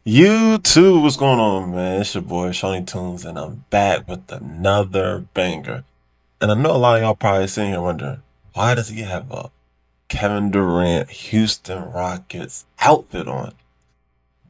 YouTube, what's going on, man? It's your boy Shawnee Tunes, and I'm back with another banger. And I know a lot of y'all probably sitting here wondering, why does he have a Kevin Durant Houston Rockets outfit on?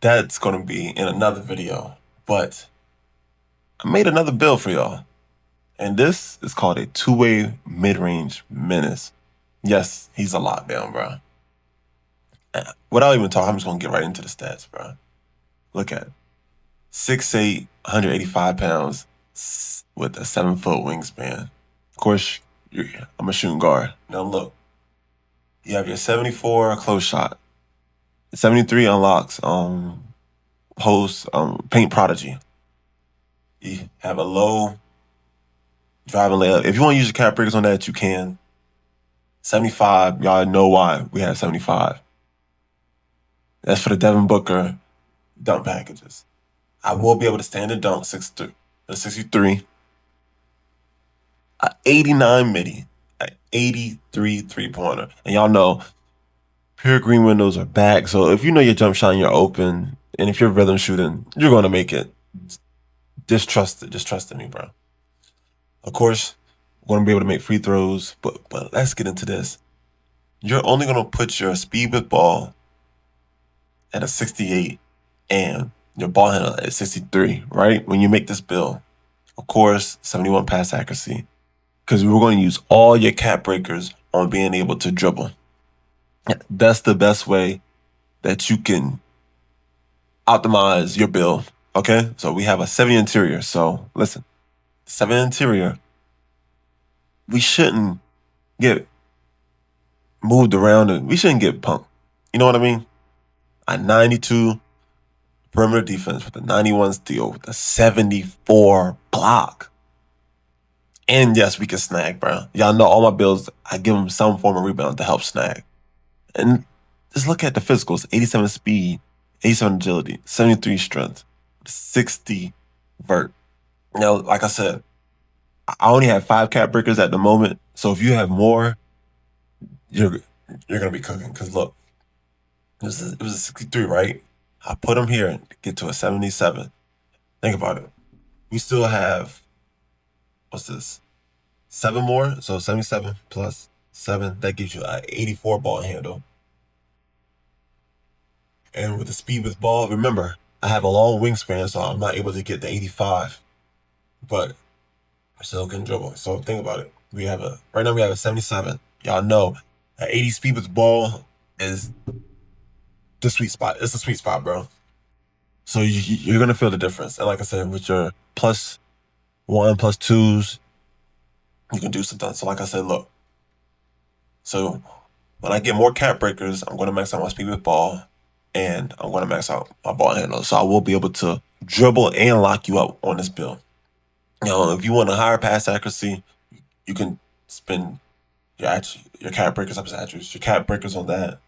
That's gonna be in another video. But I made another build for y'all. And this is called a two-way mid-range menace. Yes, he's a lockdown, bro. Without even talking, I'm just gonna get right into the stats, bro. Look at it. 6'8", 185 pounds with a 7-foot wingspan. Of course, I'm a shooting guard. Now look, you have your 74 close shot, 73 unlocks, post, paint prodigy. You have a low driving layup. If you want to use your cap breakers on that, you can. 75, y'all know why we have 75. That's for the Devin Booker dunk packages. I will be able to stand and dunk 63. 89 midi, 83 3-pointer. And y'all know, pure green windows are back. So if you know your jump shot and you're open, and if you're rhythm shooting, you're going to make it. Just trust it. Just trust in me, bro. Of course, we're going to be able to make free throws, but let's get into this. You're only going to put your speed with ball at a 68 and your ball handle at 63, right? When you make this build. Of course, 71 pass accuracy. Because we're going to use all your cap breakers on being able to dribble. That's the best way that you can optimize your build. Okay? So we have a 70 interior. So listen, 7 interior, we shouldn't get moved around. We shouldn't get punked. You know what I mean? A 92 perimeter defense with a 91 steal with a 74 block. And yes, we can snag, bro. Y'all know all my builds, I give them some form of rebound to help snag. And just look at the physicals. 87 speed, 87 agility, 73 strength, 60 vert. Now, like I said, I only have 5 cap breakers at the moment. So if you have more, you're gonna be cooking. Cause look, it was a 63, right? I put them here and get to a 77. Think about it. We still have, what's this? 7 more. So 77 plus 7, that gives you an 84 ball handle. And with the speed with ball, remember, I have a long wingspan, so I'm not able to get the 85. But I still can dribble. So think about it. Right now we have a 77. Y'all know an 80 speed with ball is the sweet spot. It's the sweet spot, bro. So you're gonna feel the difference. And like I said, with your +1, +2s, you can do something. So like I said, look. So when I get more cap breakers, I'm gonna max out my speed with ball, and I'm gonna max out my ball handle. So I will be able to dribble and lock you up on this build. You know, if you want a higher pass accuracy, you can spend your cap breakers up as attributes. Your cap breakers on that.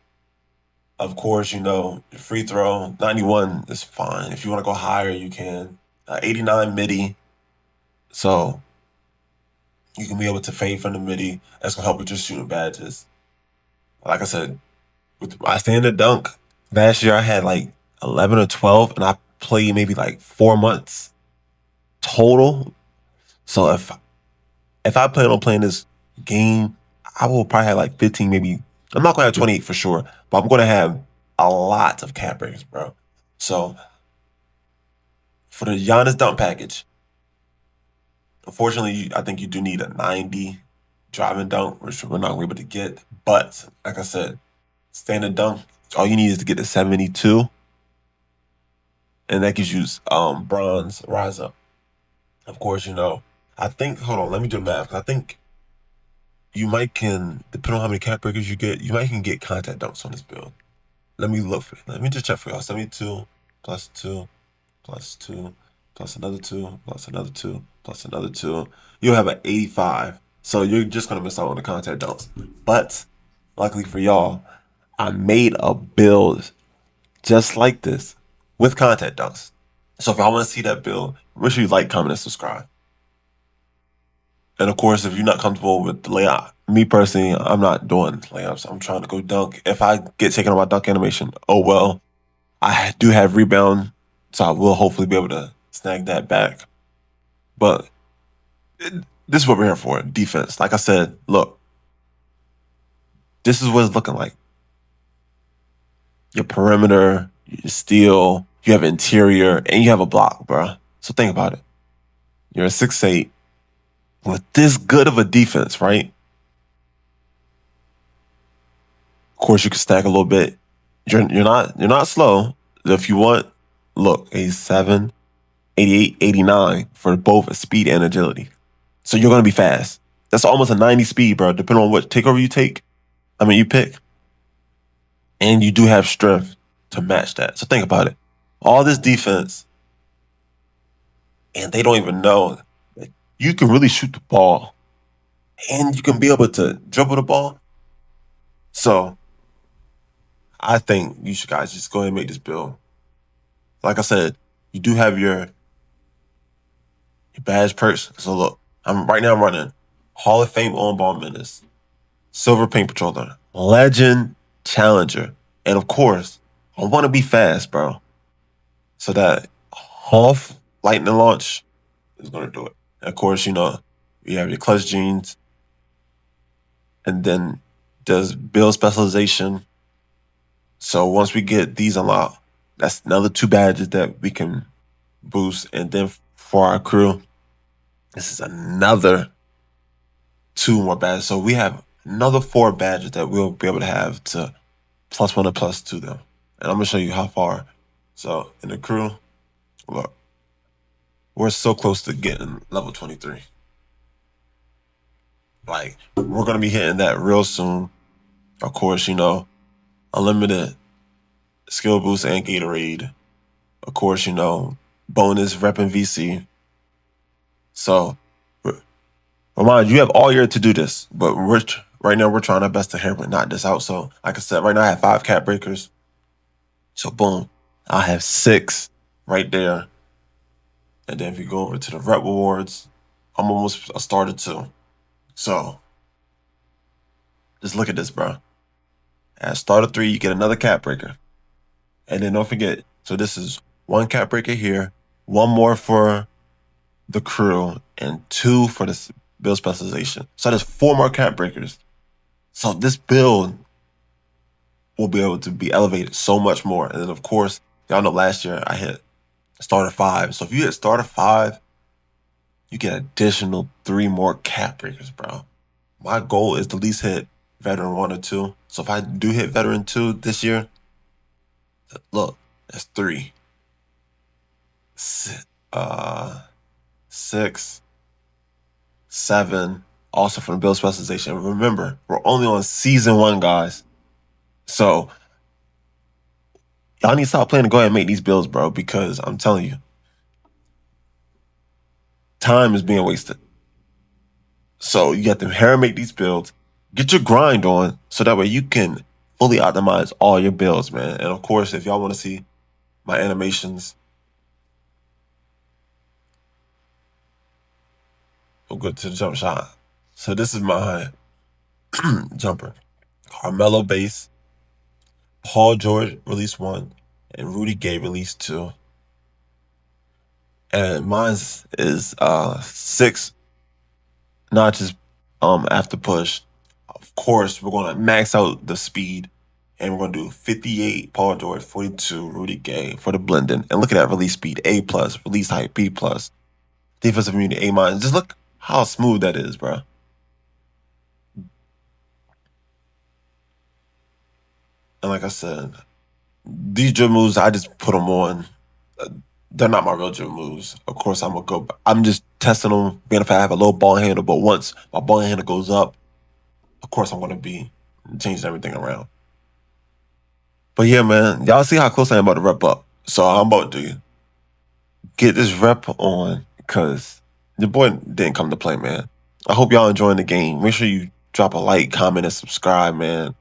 Of course, you know, your free throw, 91 is fine. If you want to go higher, you can. 89 midi. So you can be able to fade from the midi. That's going to help with your shooting badges. Like I said, with my standard dunk, last year I had like 11 or 12, and I played maybe like 4 months total. So if I plan on playing this game, I will probably have like 15, maybe. I'm not going to have 28 for sure, but I'm going to have a lot of cap breaks, bro. So for the Giannis dunk package, unfortunately, I think you do need a 90 driving dunk, which we're not able to get. But like I said, standard dunk, all you need is to get the 72, and that gives you bronze rise up. Of course, you know, I think, hold on, let me do the math. I think you might can, depending on how many cap breakers you get, you might can get contact dunks on this build. Let me look for it. Let me just check for y'all. 72 plus 2 plus 2 plus another 2 plus another 2 plus another 2. You'll have an 85. So you're just going to miss out on the contact dunks. But luckily for y'all, I made a build just like this with contact dunks. So if y'all want to see that build, make sure you like, comment, and subscribe. And of course, if you're not comfortable with the layout, me personally, I'm not doing layups. I'm trying to go dunk. If I get taken on my dunk animation, oh well. I do have rebound So I will hopefully be able to snag that back. But this is what we're here for, defense. Like I said, look, this is what it's looking like. Your perimeter, your steal, you have interior, and you have a block, bro. So think about it. You're a 6'8" with this good of a defense, right? Of course, you can stack a little bit. You're not slow. If you want, look, 87, 88, 89 for both speed and agility. So you're gonna be fast. That's almost a 90 speed, bro. Depending on what takeover you pick, and you do have strength to match that. So think about it. All this defense, and they don't even know that you can really shoot the ball, and you can be able to dribble the ball. So I think you should guys just go ahead and make this build. Like I said, you do have your badge perks. So look, I'm running Hall of Fame on ball menace, Silver Paint Patroller, Legend Challenger, and of course, I want to be fast, bro. So that Hoff Lightning Launch is gonna do it. And of course, you have your Clutch Jeans, and then does build specialization. So once we get these unlocked, that's another 2 badges that we can boost. And then for our crew, this is another 2 more badges. So we have another 4 badges that we'll be able to have to +1 and +2 them. And I'm gonna show you how far. So in the crew, look, we're so close to getting level 23. Like, we're gonna be hitting that real soon. Of course, unlimited skill boost and Gatorade. Of course, bonus rep and VC. So, remind you have all year to do this, but right now we're trying our best to hammer knock this out. So, like I said, right now I have 5 cap breakers. So, boom, I have 6 right there. And then if you go over to the rep rewards, I'm almost a starter too. So, just look at this, bro. At starter 3, you get another cap breaker. And then don't forget, so this is 1 cap breaker here, 1 more for the crew, and 2 for this build specialization. So there's 4 more cap breakers. So this build will be able to be elevated so much more. And then of course, y'all know last year I hit starter 5. So if you hit starter 5, you get additional 3 more cap breakers, bro. My goal is to at least hit veteran 1 or 2. So if I do hit veteran 2 this year, look, that's 3. 6, 7, also from the build specialization. Remember, we're only on season 1, guys. So y'all need to stop playing to go ahead and make these builds, bro, because I'm telling you, time is being wasted. So you have to hair make these builds, get your grind on, so that way you can fully optimize all your builds, man. And of course, if y'all want to see my animations, we'll go to the jump shot. So this is my jumper. Carmelo base, Paul George release 1, and Rudy Gay release 2. And mine is 6 notches after push. Of course, we're gonna max out the speed, and we're gonna do 58 Paul George, 42 Rudy Gay for the blending. And look at that release speed, A+, release height, B+, defensive immunity, A-. Just look how smooth that is, bro. And like I said, these dribble moves, I just put them on. They're not my real dribble moves. Of course, I'm just testing them, being if I have a low ball handle, but once my ball handle goes up, of course I'm going to be changing everything around. But yeah, man, y'all see how close I am about to rep up. So I'm about to get this rep on because the boy didn't come to play, man. I hope y'all enjoying the game. Make sure you drop a like, comment, and subscribe, man.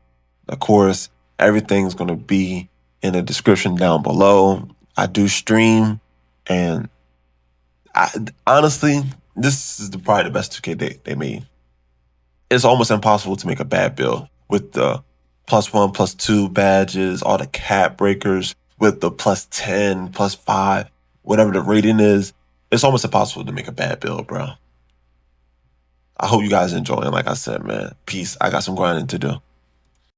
Of course, everything's going to be in the description down below. I do stream, and honestly, this is probably the best 2K they made. It's almost impossible to make a bad build with the +1, +2 badges, all the cap breakers, with the plus 10, plus 5, whatever the rating is, it's almost impossible to make a bad build, bro. I hope you guys enjoy. And like I said, man, peace. I got some grinding to do.